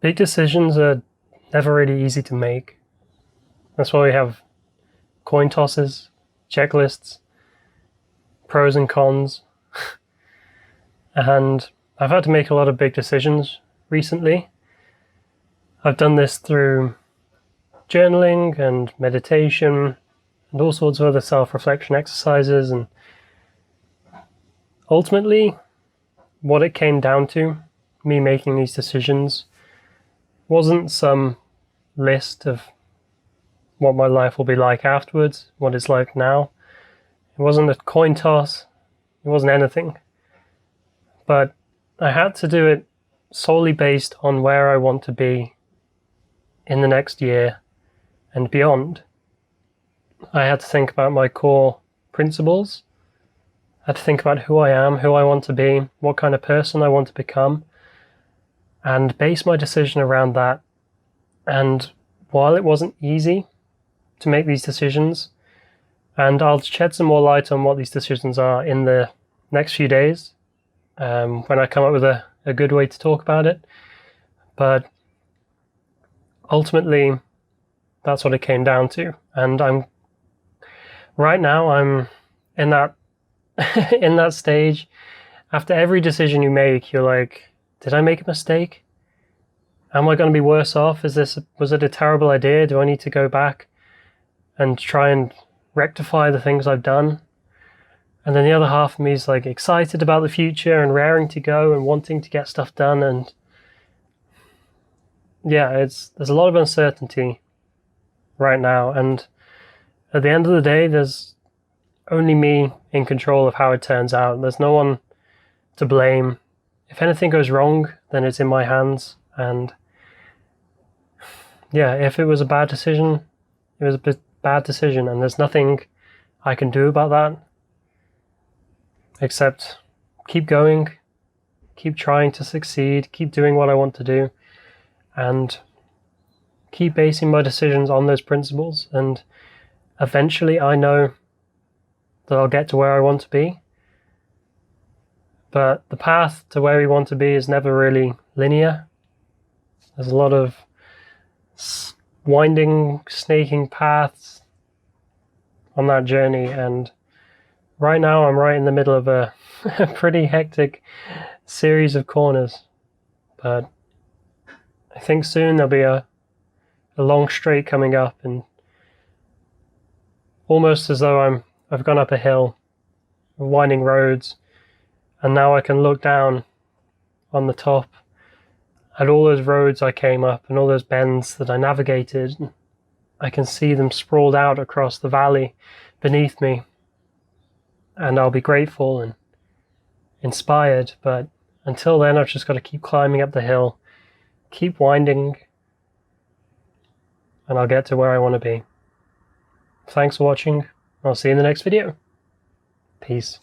Big decisions are never really easy to make. That's why we have coin tosses, checklists, pros and cons. And I've had to make a lot of big decisions recently. I've done this through journaling and meditation and all sorts of other self-reflection exercises, and ultimately what it came down to, me making these decisions, wasn't some list of what my life will be like afterwards, what it's like now. It wasn't a coin toss, it wasn't anything. But I had to do it solely based on where I want to be in the next year and beyond. I had to think about my core principles. I had to think about who I am, who I want to be, what kind of person I want to become, and base my decision around that. And while it wasn't easy to make these decisions, and I'll shed some more light on what these decisions are in the next few days, when I come up with a good way to talk about it, but ultimately that's what it came down to. And I'm in that in that stage. After every decision you make, you're like, did I make a mistake? Am I going to be worse off? Was it a terrible idea? Do I need to go back and try and rectify the things I've done? And then the other half of me is like excited about the future and raring to go and wanting to get stuff done. And yeah, there's a lot of uncertainty right now. And at the end of the day, there's only me in control of how it turns out. There's no one to blame. If anything goes wrong, then it's in my hands. And yeah, if it was a bad decision, it was a bad decision, and there's nothing I can do about that except keep going, keep trying to succeed, keep doing what I want to do, and keep basing my decisions on those principles. And eventually I know that I'll get to where I want to be. But the path to where we want to be is never really linear. There's a lot of winding, snaking paths on that journey, and right now I'm right in the middle of a pretty hectic series of corners. But I think soon there'll be a long straight coming up, and almost as though I've gone up a hill, winding roads, and now I can look down on the top at all those roads I came up and all those bends that I navigated. I can see them sprawled out across the valley beneath me, and I'll be grateful and inspired. But until then, I've just got to keep climbing up the hill, keep winding, and I'll get to where I want to be. Thanks for watching. I'll see you in the next video. Peace.